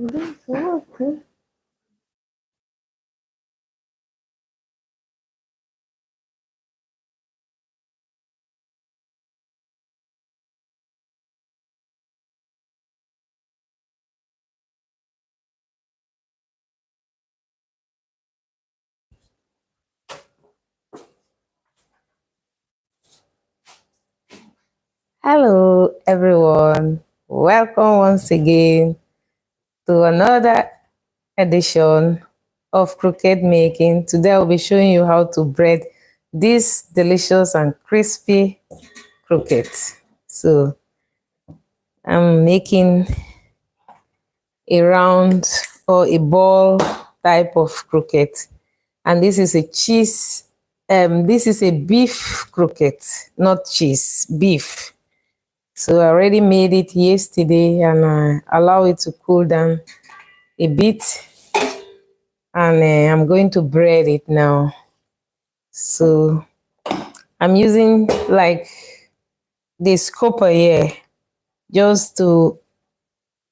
Hello, everyone. Welcome once again to another edition of croquette making. Today, I'll be showing you how to bread this delicious and crispy croquette. So, I'm making a round or a ball type of croquette, and this is a cheese. This is a beef croquette, not cheese, beef. So I already made it yesterday and I allow it to cool down a bit, and I'm going to bread it now. So I'm using like this copper here just to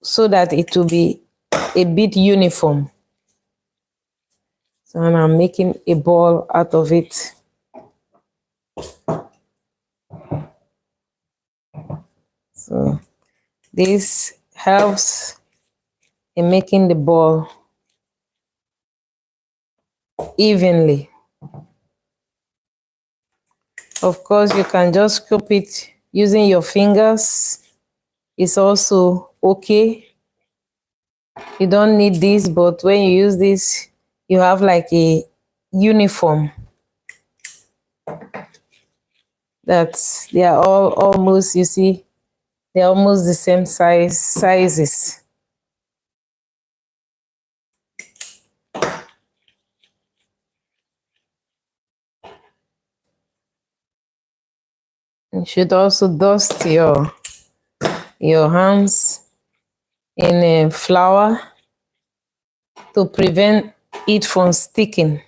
so that it will be a bit uniform. So and I'm making a ball out of it. So this helps in making the ball evenly. Of course, you can just scoop it using your fingers. It's also okay. You don't need this, but when you use this, you have like a uniform that they are all almost, you see, they're almost the same sizes. You should also dust your hands in flour to prevent it from sticking.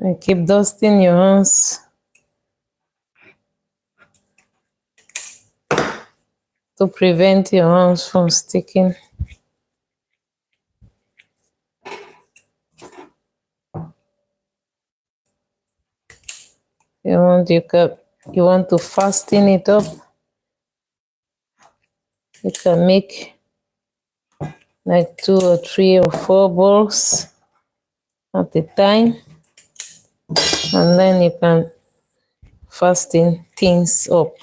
And keep dusting your hands to prevent your hands from sticking. You want to fasten it up. You can make like 2 or 3 or 4 balls at a time, and then you can fasten things up.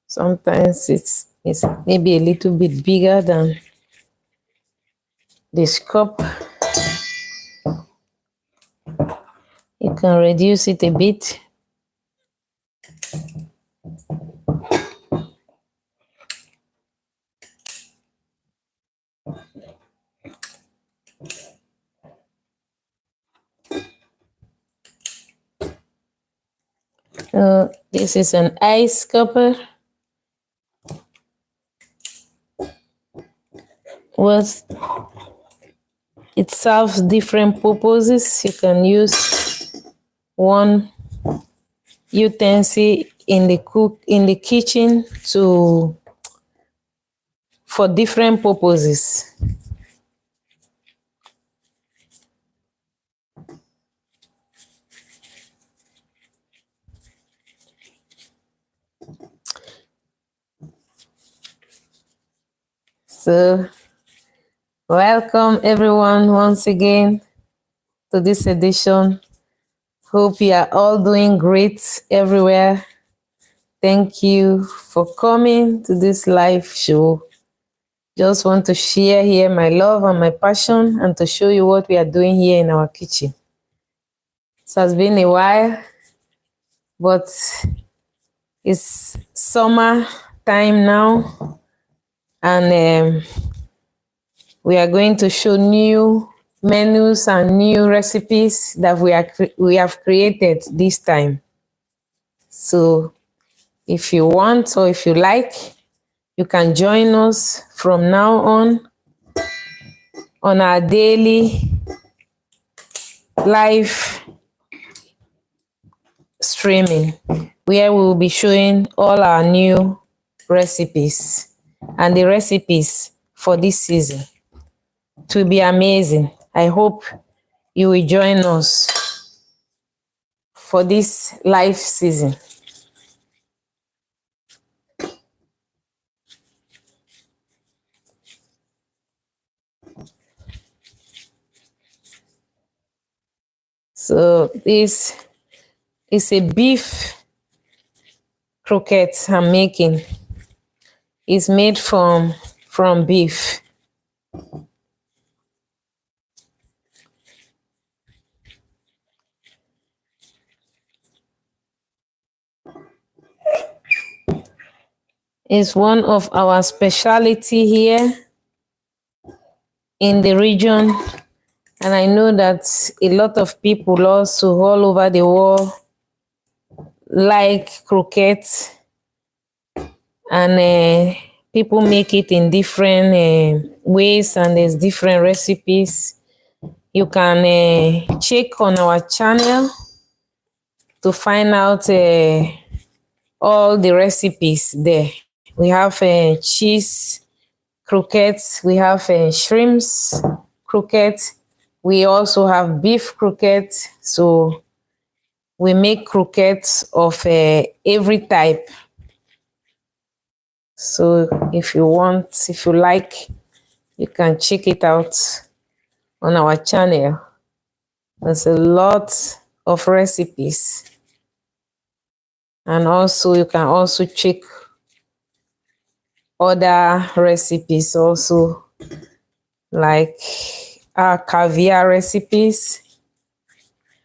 Sometimes it's maybe a little bit bigger than this cup. You can reduce it a bit. This is an ice cupper. Well, it serves different purposes. You can use one utensil in the kitchen for different purposes. So welcome everyone once again to this edition. Hope you are all doing great everywhere. Thank you for coming to this live show. Just want to share here my love and my passion and to show you what we are doing here in our kitchen. It has been a while, but it's summer time now, and we are going to show new menus and new recipes that we have created this time. So if you want or if you like, you can join us from now on our daily live streaming, where we will be showing all our new recipes and the recipes for this season. It will be amazing. I hope you will join us for this live season. So this is a beef croquette I'm making. It's made from beef. It's one of our specialty here in the region, and I know that a lot of people also all over the world like croquettes, and people make it in different ways, and there's different recipes. You can check on our channel to find out all the recipes there. We have cheese croquettes, we have shrimps croquettes, we also have beef croquettes. So we make croquettes of every type. So if you like, you can check it out on our channel. There's a lot of recipes. And also you can also check other recipes also, like our caviar recipes.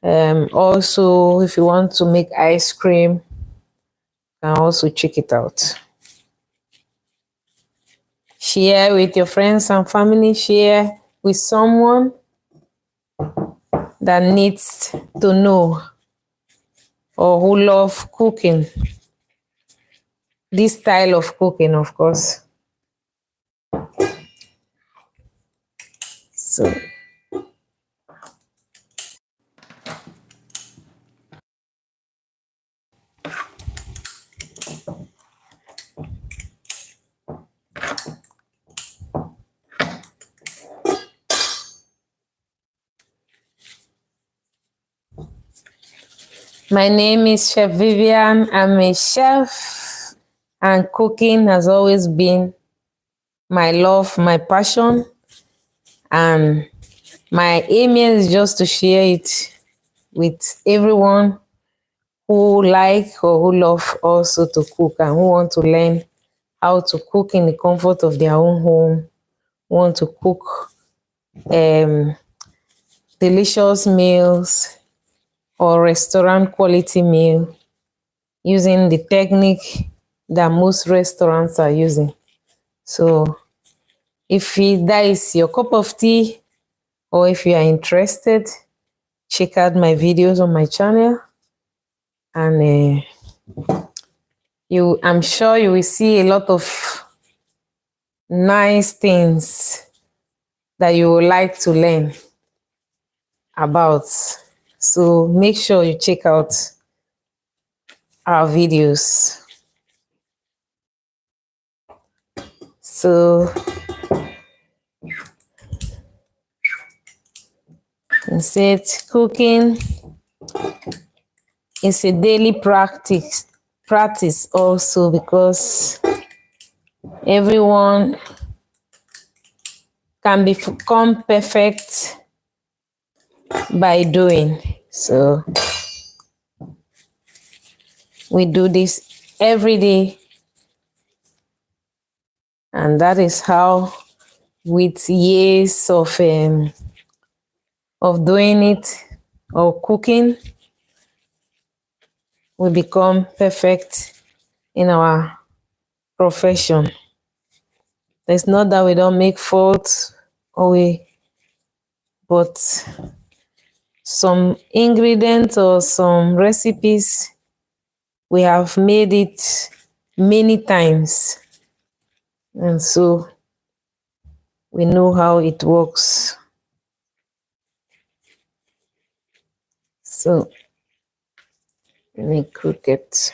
Also, if you want to make ice cream, you can also check it out. Share with your friends and family. Share with someone that needs to know or who love cooking. This style of cooking, of course. So my name is Chef Vivian. I'm a chef, and cooking has always been my love, my passion, and my aim is just to share it with everyone who like or who love also to cook and who want to learn how to cook in the comfort of their own home, want to cook delicious meals or restaurant quality meal using the technique that most restaurants are using. So if that is your cup of tea, or if you are interested, check out my videos on my channel, and I'm sure you will see a lot of nice things that you would like to learn about. So make sure you check out our videos. So instead, cooking is a daily practice also, because everyone can become perfect by doing. So we do this every day And that is how, with years of doing it or cooking, we become perfect in our profession. It's not that we don't make faults, but some ingredients or some recipes, we have made it many times. And so we know how it works. So make croquettes.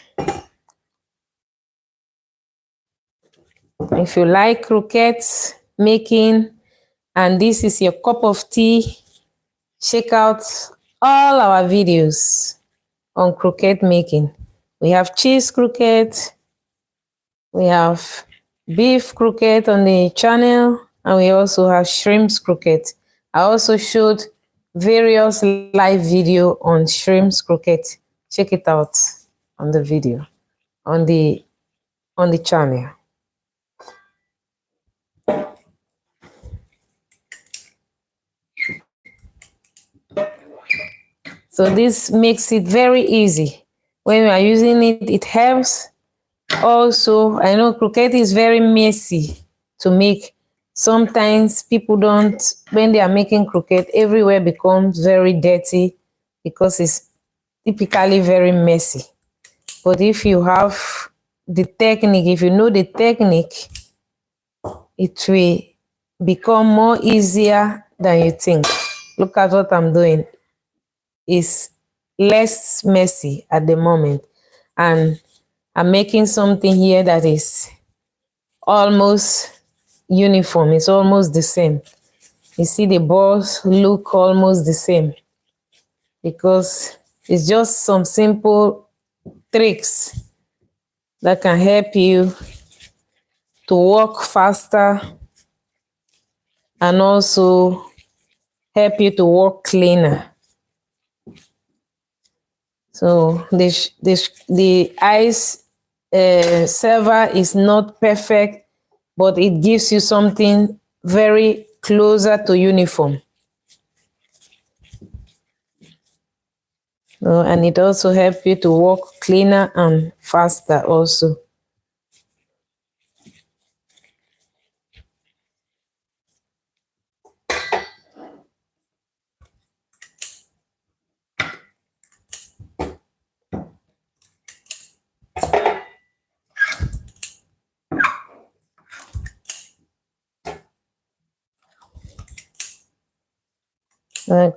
If you like croquettes making and this is your cup of tea, check out all our videos on croquette making. We have cheese croquette, we have beef croquette on the channel, and we also have shrimps croquette. I also showed various live video on shrimps croquette. Check it out on the video on the channel. So this makes it very easy. When you are using it, it helps. Also, I know croquette is very messy to make. Sometimes people don't, when they are making croquette, everywhere becomes very dirty because it's typically very messy. But if you have the technique, if you know the technique, it will become more easier than you think. Look at what I'm doing. It's less messy at the moment. And I'm making something here that is almost uniform. It's almost the same. You see the balls look almost the same because it's just some simple tricks that can help you to work faster and also help you to work cleaner. So the ice server is not perfect, but it gives you something very closer to uniform. And it also helps you to work cleaner and faster also.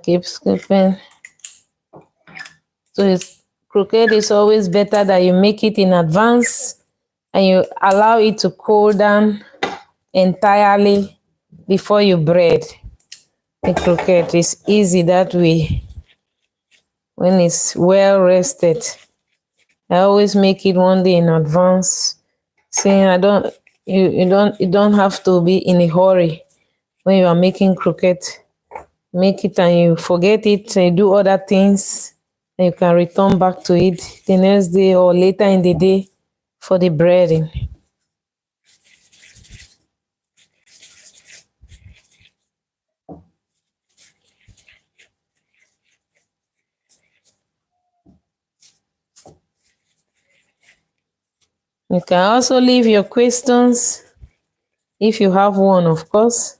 Keep scooping. So croquette is always better that you make it in advance and you allow it to cool down entirely before you bread the croquette. Is easy that way when it's well rested. I always make it one day in advance, saying you don't have to be in a hurry when you are making croquette. Make it and you forget it and you do other things and you can return back to it the next day or later in the day for the breading. You can also leave your questions if you have one, of course.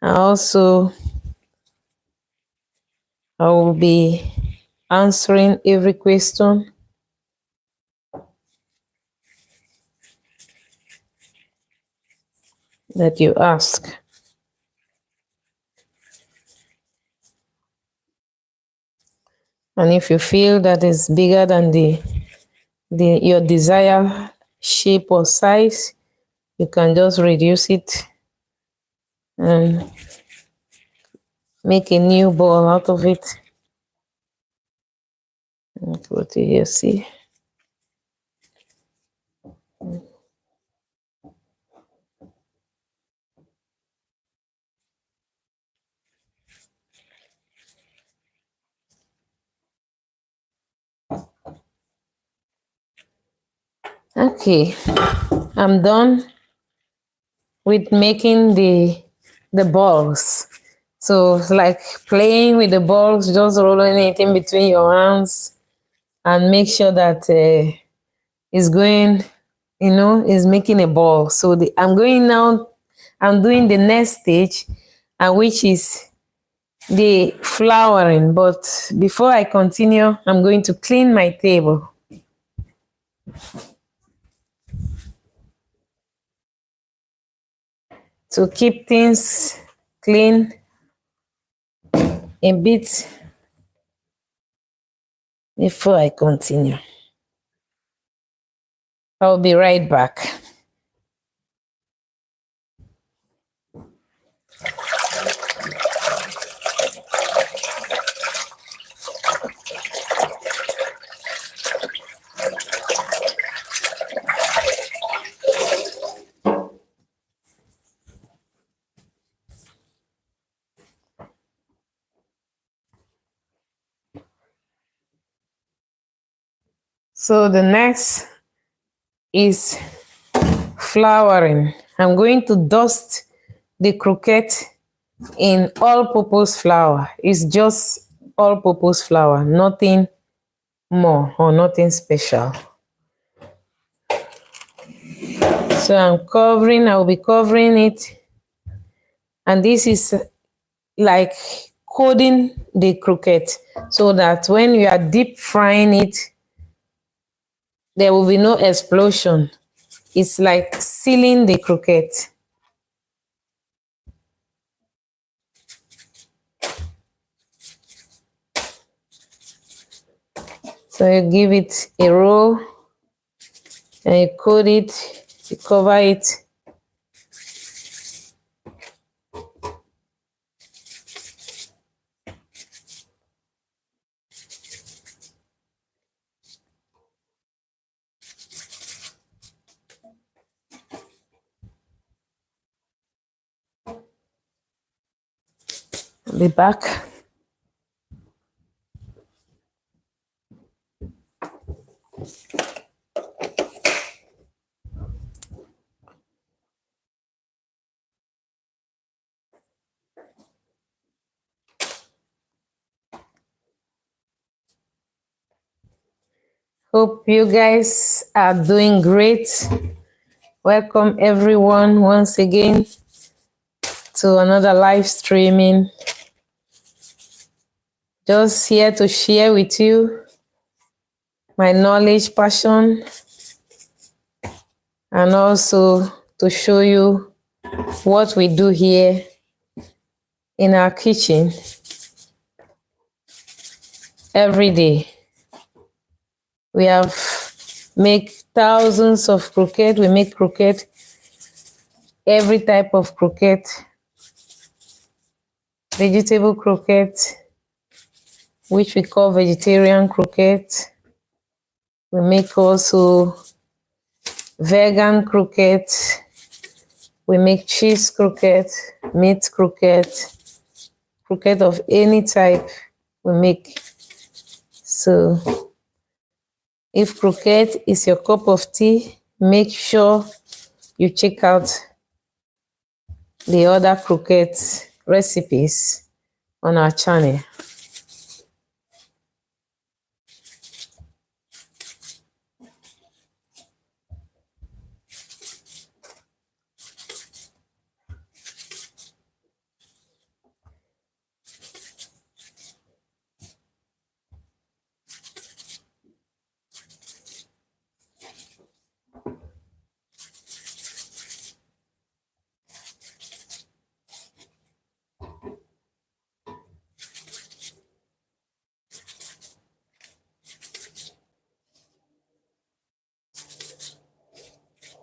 And also, I will be answering every question that you ask. And if you feel that is bigger than your desired shape or size, you can just reduce it and make a new ball out of it. And put it here, see. Okay, I'm done. with making the balls. So it's like playing with the balls, just rolling it in between your hands and make sure that it's going, is making a ball. So I'm going now, I'm doing the next stage, and which is the flouring. But before I continue, I'm going to clean my table. To keep things clean a bit before I continue. I'll be right back. So the next is flouring. I'm going to dust the croquette in all-purpose flour. It's just all-purpose flour, nothing more or nothing special. So I'll be covering it, and this is like coating the croquette so that when you are deep frying it, there will be no explosion. It's like sealing the croquette. So you give it a roll and you coat it, you cover it. I'll be back. Hope you guys are doing great. Welcome everyone once again to another live streaming. Just here to share with you my knowledge, passion, and also to show you what we do here in our kitchen every day. We have make thousands of croquettes. We make croquette, every type of croquette, vegetable croquette, which we call vegetarian croquette. We make also vegan croquette. We make cheese croquette, meat croquette, croquette of any type we make. So if croquette is your cup of tea, make sure you check out the other croquette recipes on our channel.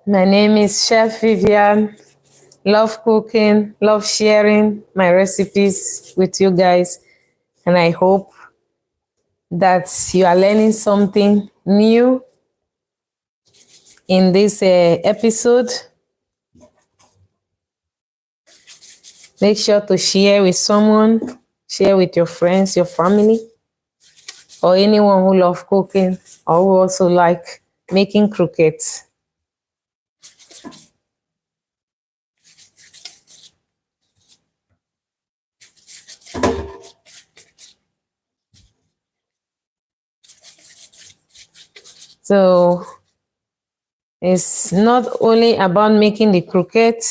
My name is Chef Vivian. Love cooking, love sharing my recipes with you guys. And I hope that you are learning something new in this episode. Make sure to share with someone, share with your friends, your family, or anyone who loves cooking or who also like making croquettes. So it's not only about making the croquette,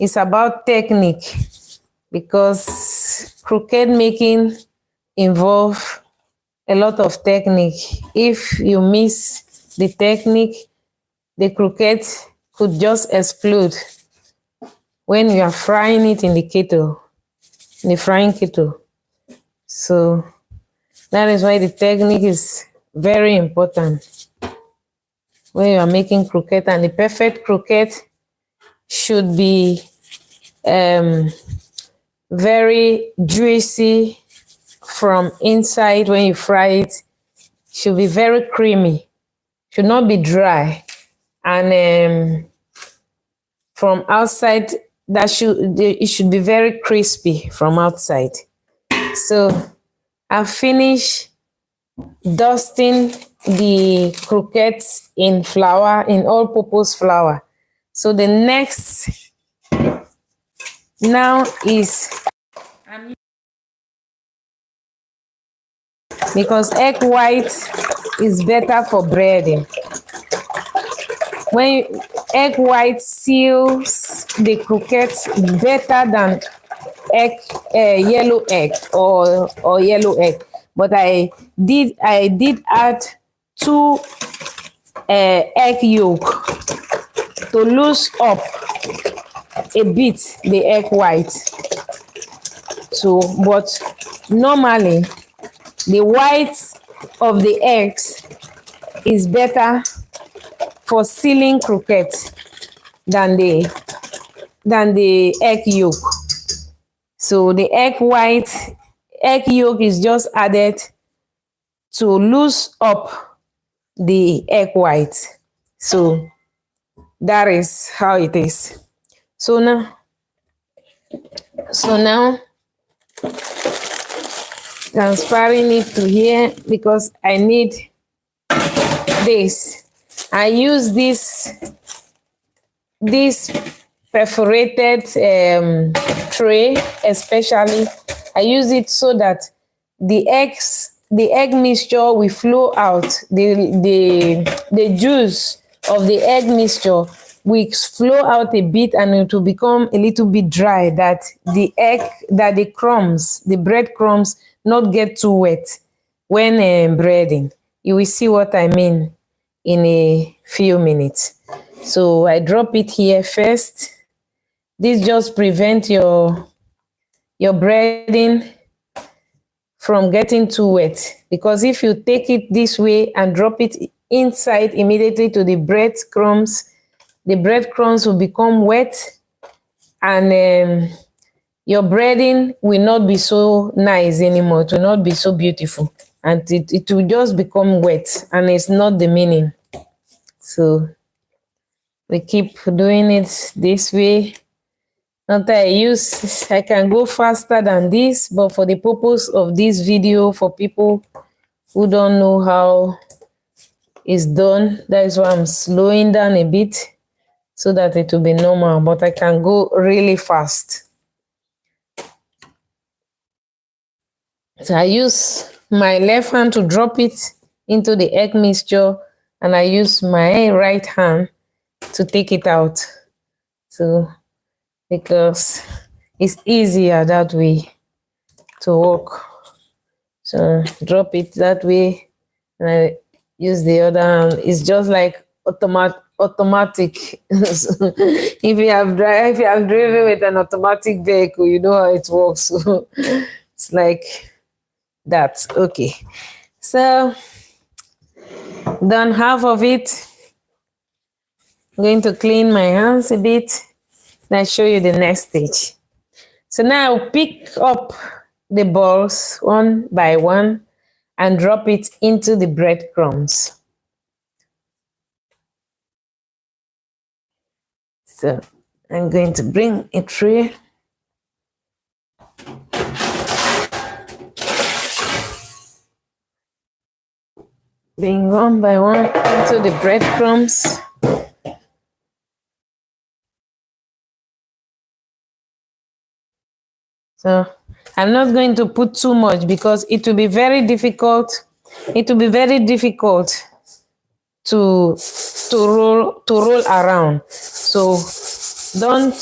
it's about technique, because croquette making involve a lot of technique. If you miss the technique, the croquette could just explode when you are frying it in the kettle, in the frying kettle. So that is why the technique is very important when you are making croquette. And the perfect croquette should be very juicy from inside. When you fry it, should be very creamy, should not be dry. And from outside, it should be very crispy from outside. So I've finished dusting the croquettes in flour, in all-purpose flour. So the next now is, because egg white is better for breading. When egg white seals the croquettes better than yellow egg or yellow egg. But I did add 2 egg yolk to loosen up a bit the egg white. So, but normally the white of the eggs is better for sealing croquettes than the egg yolk. So the egg yolk is just added to loosen up the egg white. So that is how it is. So now transferring it to here, because I need this. I use this perforated tray, especially. I use it so that the egg mixture will flow out. The juice of the egg mixture will flow out a bit, and it will become a little bit dry, that the bread crumbs not get too wet when breading. You will see what I mean in a few minutes. So I drop it here first. This just prevents your breading from getting too wet, because if you take it this way and drop it inside immediately to the breadcrumbs will become wet, and your breading will not be so nice anymore. It will not be so beautiful, and it will just become wet, and it's not the meaning. So we keep doing it this way. Not that I can go faster than this, but for the purpose of this video, for people who don't know how it's done, that is why I'm slowing down a bit, so that it will be normal, but I can go really fast. So I use my left hand to drop it into the egg mixture, and I use my right hand to take it out. So, because it's easier that way to work. So drop it that way, and I use the other hand. It's just like automatic. If you have driven with an automatic vehicle, you know how it works. So it's like that. Okay, so done half of it. I'm going to clean my hands a bit, and I'll show you the next stage. So now I'll pick up the balls one by one and drop it into the breadcrumbs. So I'm going to bring a tray. Bring one by one into the breadcrumbs. So I'm not going to put too much, because it will be very difficult. It will be very difficult to roll around. So don't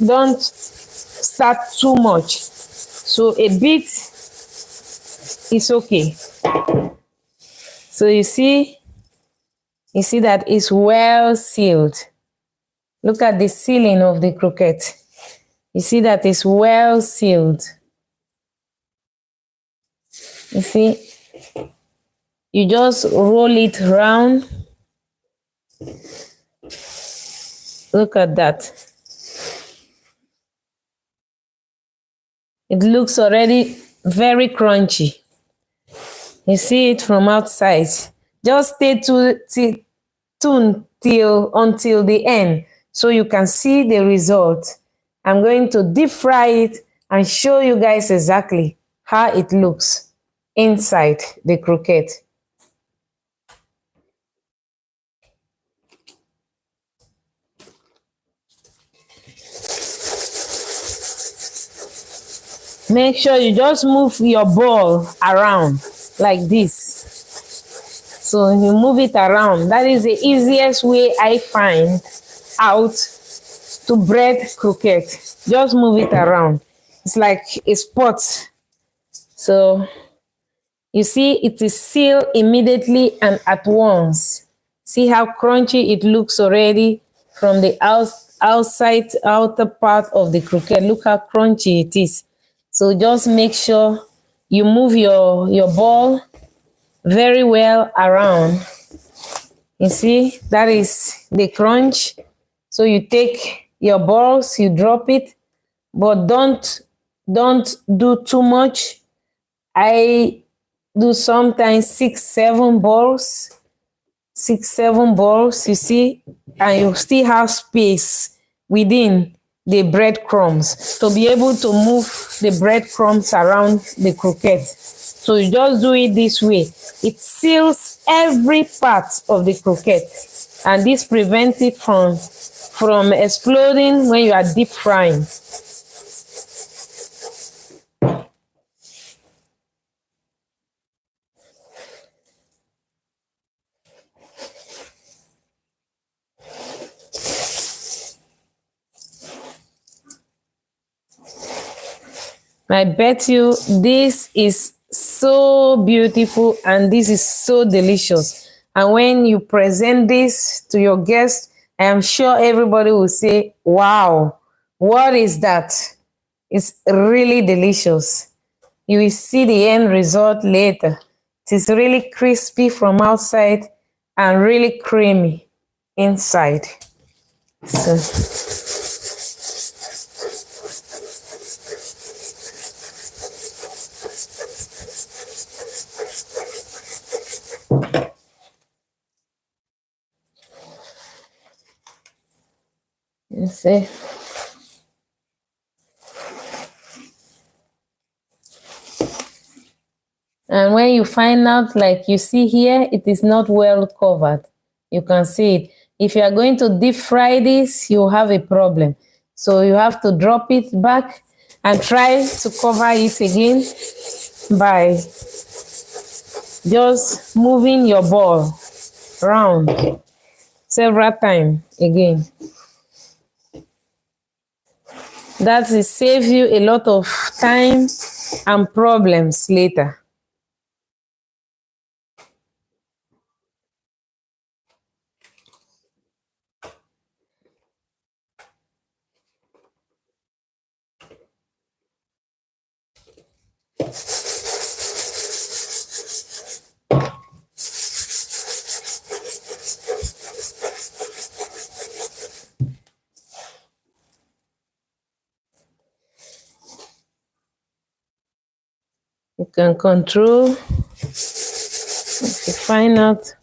don't start too much. So a bit is okay. So you see that it's well sealed. Look at the sealing of the croquette. You see that it's well sealed. You see, you just roll it round. Look at that. It looks already very crunchy. You see it from outside. Just stay tuned until the end so you can see the result. I'm going to deep fry it and show you guys exactly how it looks inside the croquette. Make sure you just move your ball around like this. So you move it around. That is the easiest way I find out to bread croquette. Just move it around. It's like a spot. So you see it is sealed immediately and at once. See how crunchy it looks already from the outer part of the croquette. Look how crunchy it is. So just make sure you move your ball very well around. You see, that is the crunch. So you take your balls, you drop it, but don't do too much. I do sometimes 6-7 balls, you see, and you still have space within the breadcrumbs to be able to move the breadcrumbs around the croquette. So you just do it this way. It seals every part of the croquette, and this prevents it from exploding when you are deep frying. I bet you this is so beautiful and this is so delicious. And when you present this to your guests, I am sure everybody will say, wow, what is that? It's really delicious. You will see the end result later. It is really crispy from outside and really creamy inside. So you see. And when you find out, like you see here, it is not well covered. You can see it. If you are going to deep fry this, you have a problem. So you have to drop it back and try to cover it again by just moving your ball around several times again. That will save you a lot of time and problems later. You can control to find out.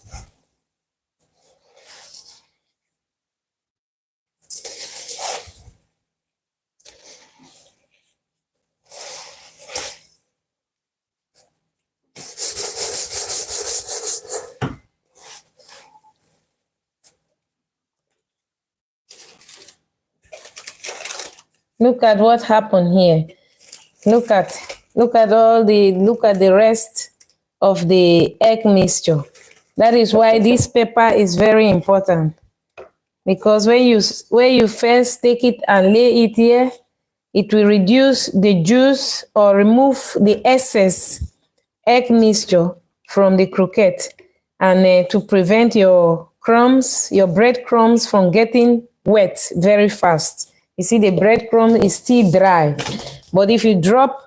Look at what happened here. Look at the rest of the egg mixture. That is why this pepper is very important, because when you first take it and lay it here, it will reduce the juice or remove the excess egg mixture from the croquette, and to prevent your crumbs, your bread crumbs from getting wet very fast. You see, the bread crumb is still dry, but if you drop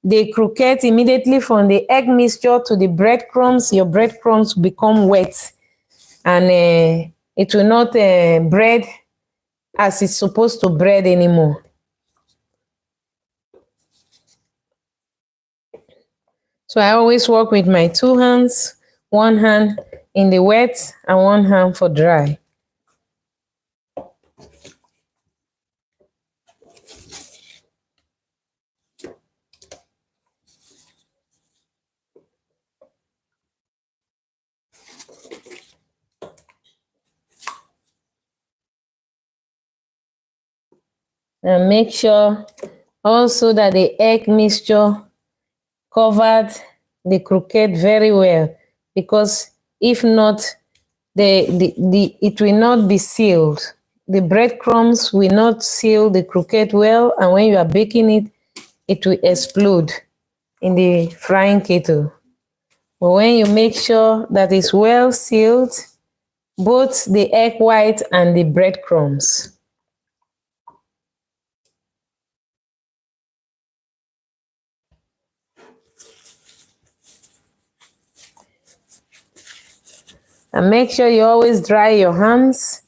the croquette immediately from the egg mixture to the breadcrumbs, your breadcrumbs become wet, and it will not bread as it's supposed to bread anymore. So I always work with my two hands, one hand in the wet and one hand for dry. And make sure also that the egg mixture covered the croquette very well, because if not, it will not be sealed. The breadcrumbs will not seal the croquette well, and when you are baking it, it will explode in the frying kettle. But when you make sure that it's well sealed, both the egg white and the breadcrumbs. And make sure you always dry your hands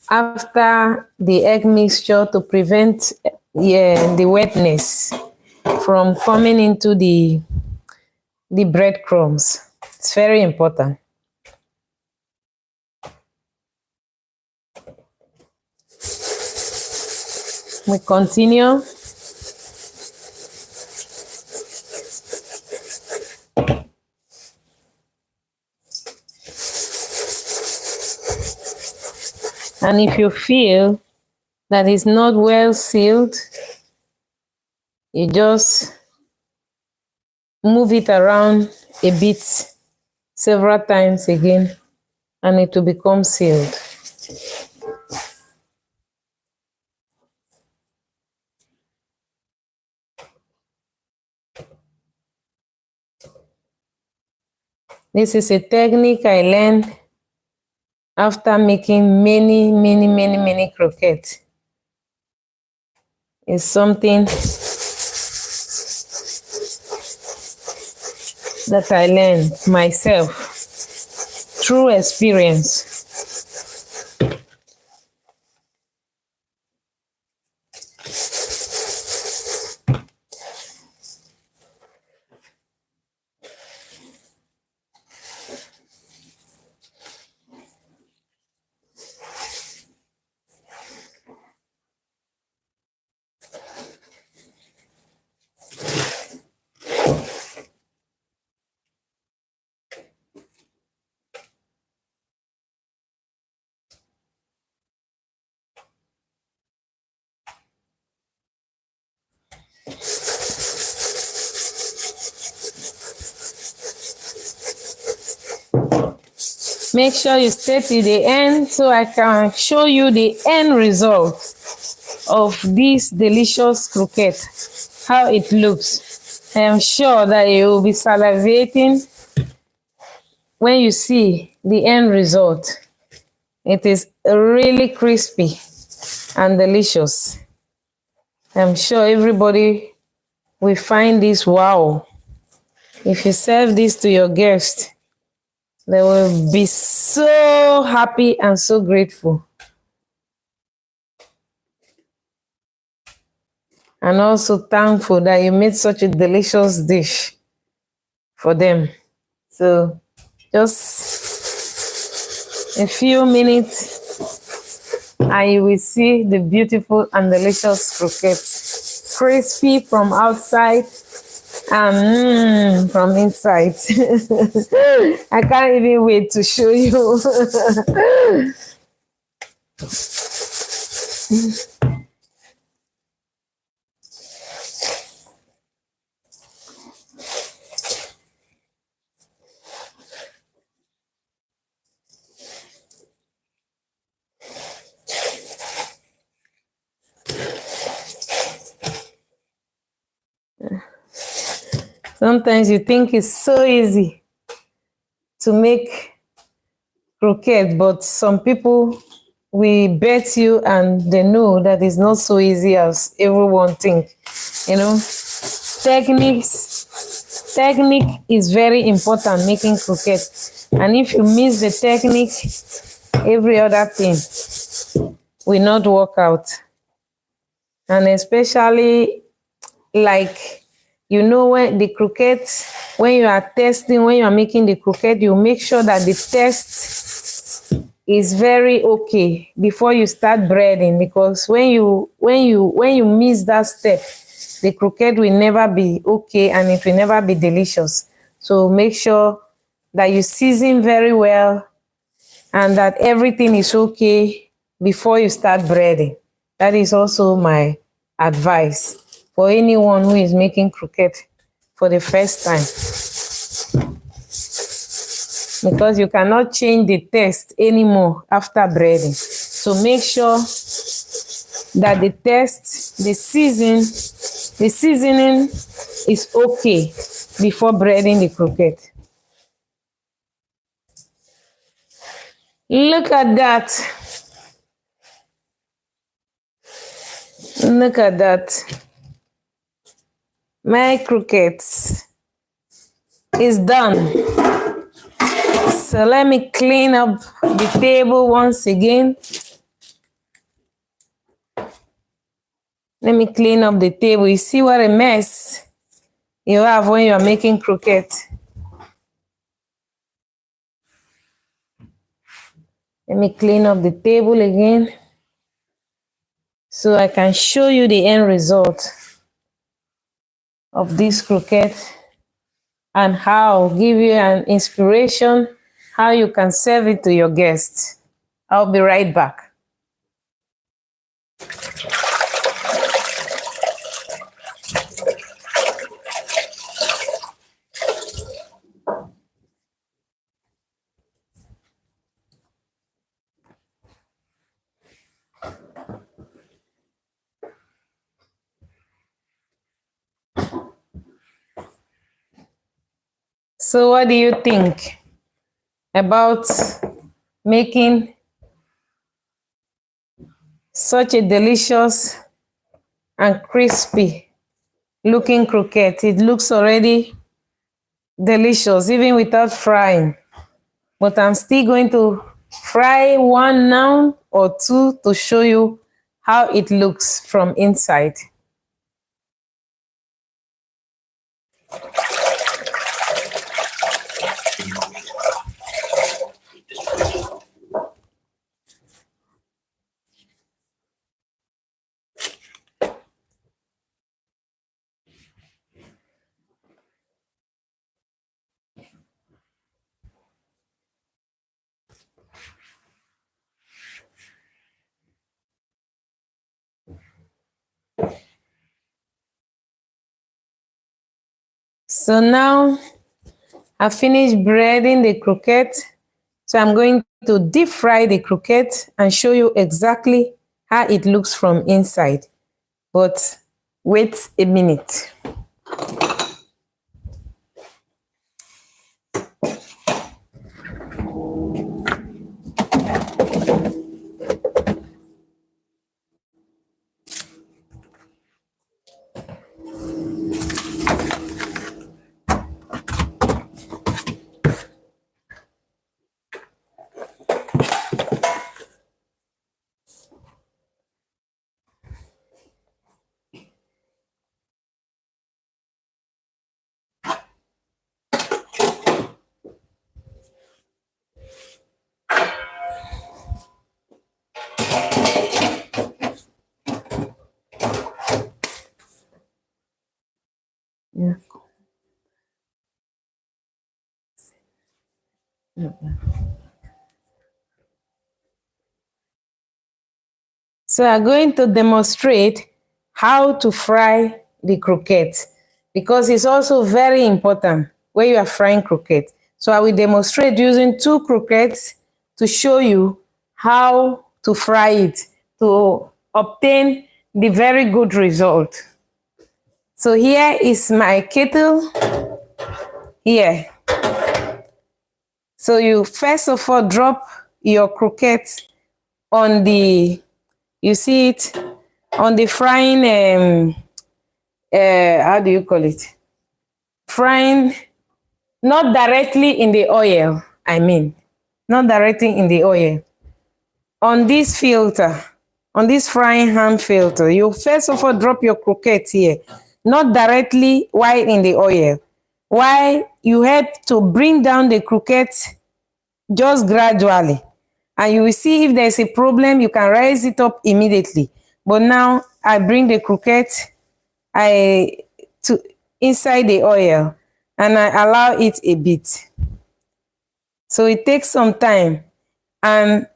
after the egg mixture to prevent the wetness from coming into the breadcrumbs. It's very important. We continue. And if you feel that it's not well sealed, you just move it around a bit several times again, and it will become sealed. This is a technique I learned after making many croquettes. It's something that I learned myself through experience. Make sure you stay till the end so I can show you the end result of this delicious croquette, how it looks. I am sure that you will be salivating when you see the end result. It is really crispy and delicious. I'm sure everybody will find this wow. If you serve this to your guests, they will be so happy and so grateful. And also thankful that you made such a delicious dish for them. So just a few minutes and you will see the beautiful and delicious croquettes. Crispy from outside and from inside. I can't even wait to show you. Sometimes you think it's so easy to make croquette, but some people will bet you and they know that it's not so easy as everyone think. You know, technique is very important making croquette. And if you miss the technique, every other thing will not work out. And especially like, you know, when the croquette, when you are testing, when you are making the croquette, you make sure that the test is very okay before you start breading, because when you miss that step, the croquette will never be okay and it will never be delicious. So make sure that you season very well and that everything is okay before you start breading. That is also my advice for anyone who is making croquette for the first time, because you cannot change the taste anymore after breading. So make sure that the seasoning is okay before breading the croquette. Look at that. Look at that. My croquette is done. So let me clean up the table once again. Let me clean up the table. You see what a mess you have when you are making croquette. Let me clean up the table again so I can show you the end result of this croquette and how, give you an inspiration how you can serve it to your guests. I'll be right back. So what do you think about making such a delicious and crispy looking croquette? It looks already delicious even without frying, but I'm still going to fry one now or two to show you how it looks from inside. So now I finished breading the croquette. So I'm going to deep fry the croquette and show you exactly how it looks from inside. But wait a minute. Yeah. So I'm going to demonstrate how to fry the croquette, because it's also very important when you are frying croquette. So I will demonstrate using two croquettes to show you how to fry it to obtain the very good result. So here is my kettle here. So you first of all drop your croquette on the, you see it, on the frying, how do you call it? Frying, not directly in the oil, I mean, not directly in the oil. On this filter, on this frying hand filter, you first of all drop your croquette here, not directly while in the oil. Why? You have to bring down the croquette just gradually, and you will see if there's a problem, you can raise it up immediately. But now I bring the croquette to inside the oil, and I allow it a bit. So it takes some time. And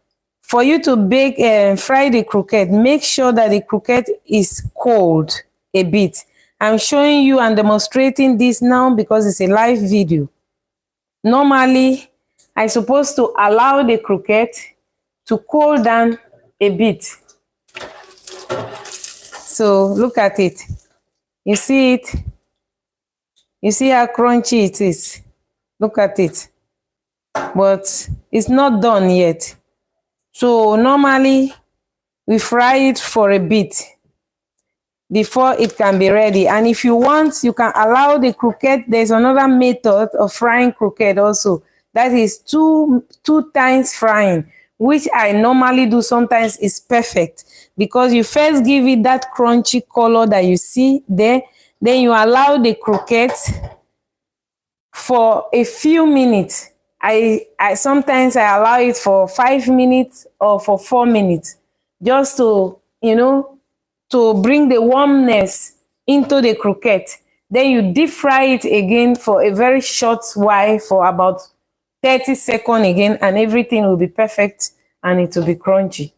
for you to bake and fry the croquette, make sure that the croquette is cold a bit. I'm showing you and demonstrating this now because it's a live video. Normally, I'm supposed to allow the croquette to cool down a bit. So look at it. You see it? You see how crunchy it is? Look at it. But it's not done yet. So normally, we fry it for a bit before it can be ready. And if you want, you can allow the croquette. There's another method of frying croquette also. That is two times frying, which I normally do sometimes is perfect, because you first give it that crunchy color that you see there. Then you allow the croquette for a few minutes. I sometimes I allow it for 5 minutes or for 4 minutes, just to, to bring the warmness into the croquette. Then you deep fry it again for a very short while, for about 30 seconds again, and everything will be perfect and it will be crunchy.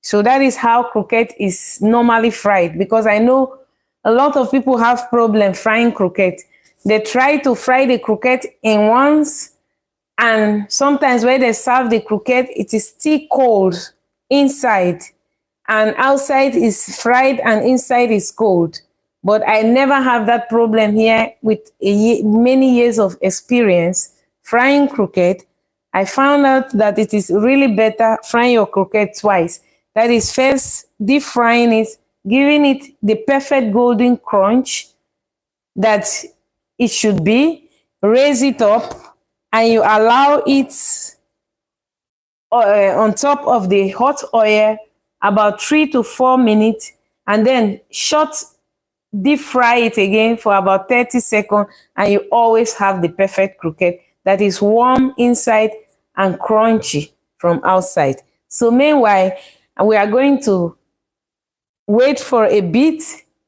So that is how croquette is normally fried, because I know a lot of people have problem frying croquette. They try to fry the croquette in once, and sometimes when they serve the croquette, it is still cold inside, and outside is fried and inside is cold. But I never have that problem here. With many years of experience frying croquette, I found out that it is really better frying your croquette twice. That is, first deep frying it, giving it the perfect golden crunch that it should be, raise it up, and you allow it on top of the hot oil about 3 to 4 minutes, and then deep fry it again for about 30 seconds, and you always have the perfect croquette that is warm inside and crunchy from outside. So meanwhile, we are going to wait for a bit,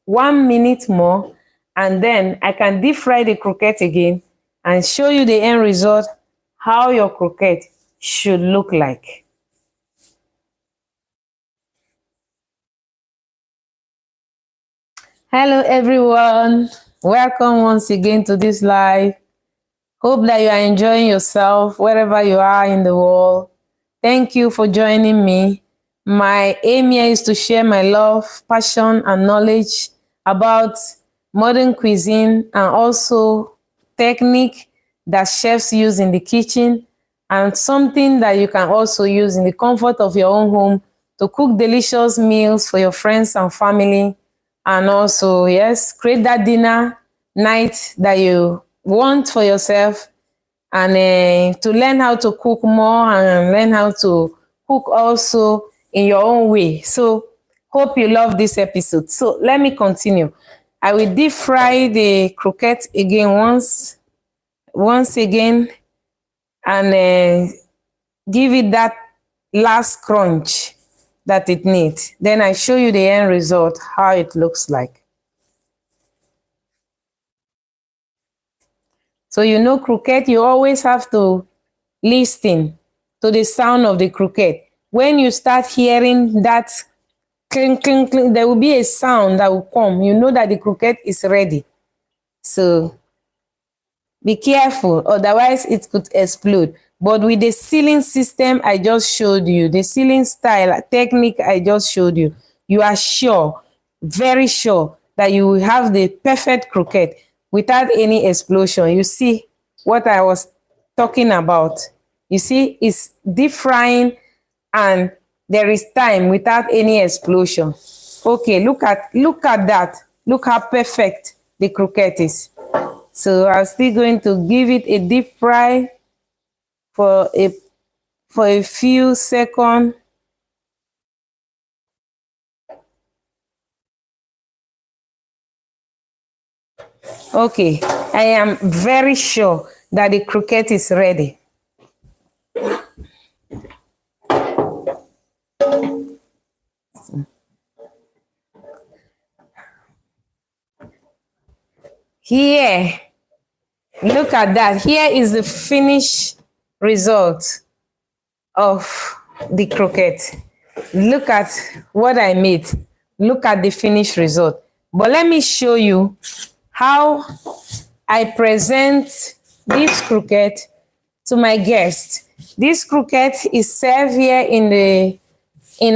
1 minute more, and then I can deep fry the croquette again and show you the end result, how your croquette should look like. Hello everyone, welcome once again to this live. Hope that you are enjoying yourself wherever you are in the world. Thank you for joining me. My aim here is to share my love, passion, and knowledge about modern cuisine, and also technique that chefs use in the kitchen, and something that you can also use in the comfort of your own home to cook delicious meals for your friends and family, and also, yes, create that dinner night that you want for yourself, and to learn how to cook more and learn how to cook also in your own way. So hope you love this episode. So let me continue. I will deep fry the croquette again once again, and give it that last crunch that it needs. Then I show you the end result, how it looks like. So croquette, you always have to listen to the sound of the croquette. When you start hearing that clink, clink, clink, there will be a sound that will come. You know that the croquette is ready. So be careful, otherwise it could explode. But with the sealing system I just showed you, the sealing style technique I just showed you, you are sure, very sure, that you will have the perfect croquette without any explosion. You see, what I was talking about. You see, it's deep frying and there is time without any explosion. Okay, look at that. Look how perfect the croquette is. So I'm still going to give it a deep fry for a few seconds. Okay, I am very sure that the croquette is ready. Here, look at that. Here is the finished result of the croquette. Look at what I made. Look at the finished result. But let me show you how I present this croquette to my guests. This croquette is served here in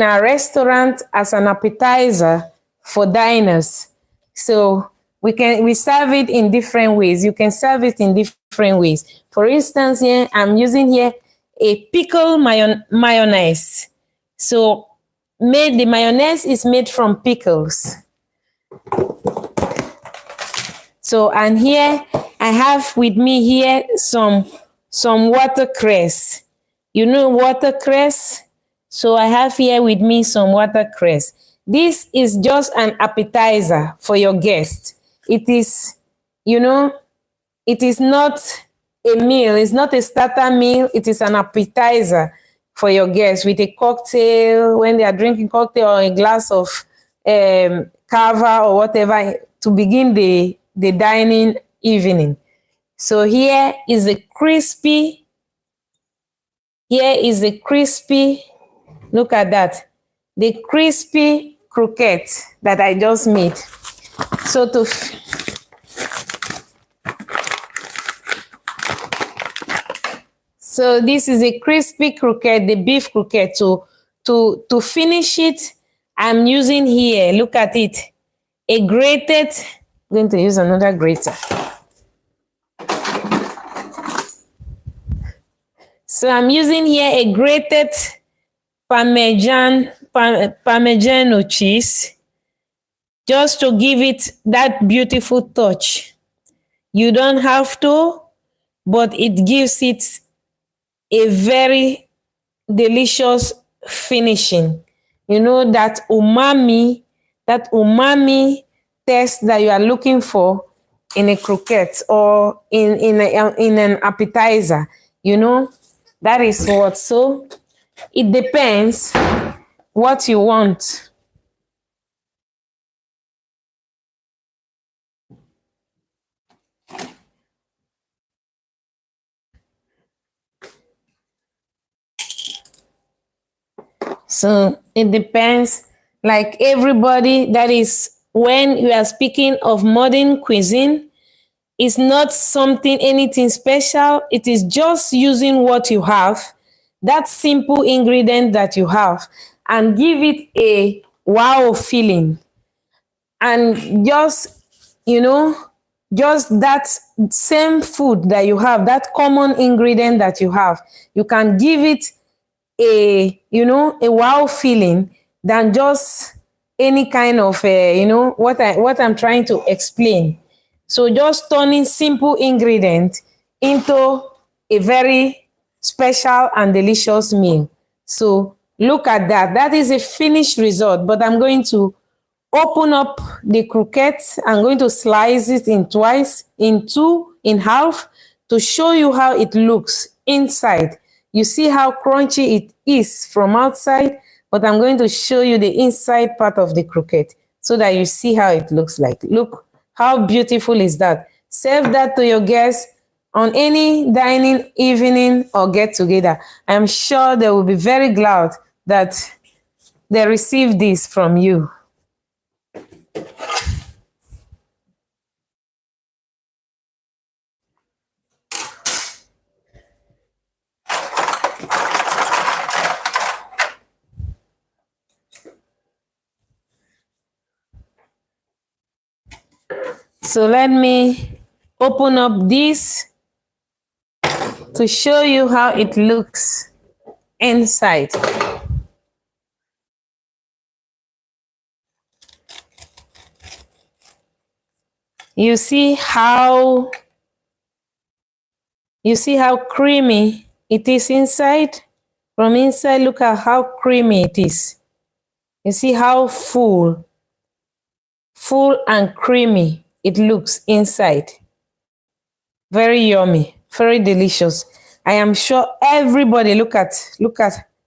a restaurant as an appetizer for diners. So we serve it in different ways. You can serve it in different ways. For instance, here I'm using here a pickle mayonnaise. So the mayonnaise is made from pickles. So, and here I have with me here some watercress. You know watercress? So I have here with me some watercress. This is just an appetizer for your guest. It is, it is not a meal. It's not a starter meal. It is an appetizer for your guests with a cocktail, when they are drinking cocktail, or a glass of cava or whatever, to begin the dining evening. So here is a crispy, look at that, the crispy croquette that I just made. So this is a crispy croquette, the beef croquette. So to finish it, I'm using here, look at it, a grated, I'm going to use another grater. So I'm using here a grated Parmigiano cheese, just to give it that beautiful touch. You don't have to, but it gives it a very delicious finishing. You know, that umami taste that you are looking for in a croquette or in an appetizer, that is what. So it depends what you want. So it depends, like everybody. That is, when you are speaking of modern cuisine, it's not anything special. It is just using what you have, that simple ingredient that you have, and give it a wow feeling. And just that same food that you have, that common ingredient that you have, you can give it a wow feeling than just any kind of what I'm trying to explain. So just turning simple ingredient into a very special and delicious meal. So look at that. That is a finished result, but I'm going to open up the croquette. I'm going to slice it in half, to show you how it looks inside. You see how crunchy it is from outside, but I'm going to show you the inside part of the croquette so that you see how it looks like. Look, how beautiful is that? Serve that to your guests on any dining evening or get together. I'm sure they will be very glad that they received this from you. So let me open up this to show you how it looks inside. You see how creamy it is inside? From inside, look at how creamy it is. You see how full and creamy it looks inside. Very yummy, very delicious. I am sure everybody look at,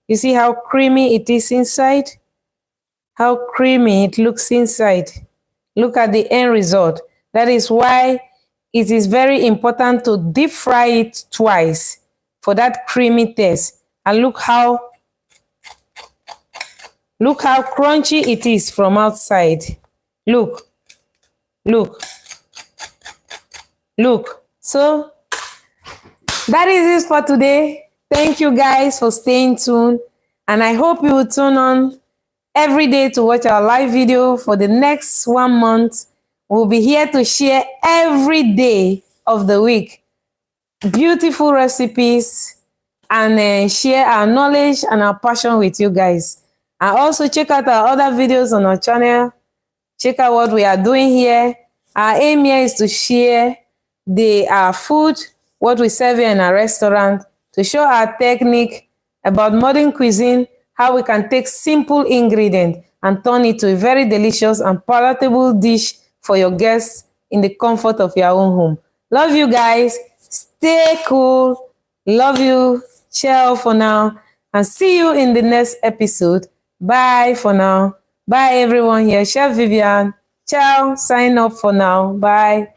you see how creamy it is inside? How creamy it looks inside. Look at the end result. That is why it is very important to deep fry it twice for that creamy taste. And look how crunchy it is from outside. Look. So that is it for today. Thank you guys for staying tuned, and I hope you will tune on every day to watch our live video for the next 1 month. We'll be here to share every day of the week beautiful recipes and share our knowledge and our passion with you guys. And also check out our other videos on our channel. Check out what we are doing here. Our aim here is to share our food, what we serve here in our restaurant, to show our technique about modern cuisine, how we can take simple ingredients and turn it to a very delicious and palatable dish for your guests in the comfort of your own home. Love you guys. Stay cool. Love you. Ciao for now. And see you in the next episode. Bye for now. Bye everyone. Here, Chef Vivian. Ciao. Sign up for now. Bye.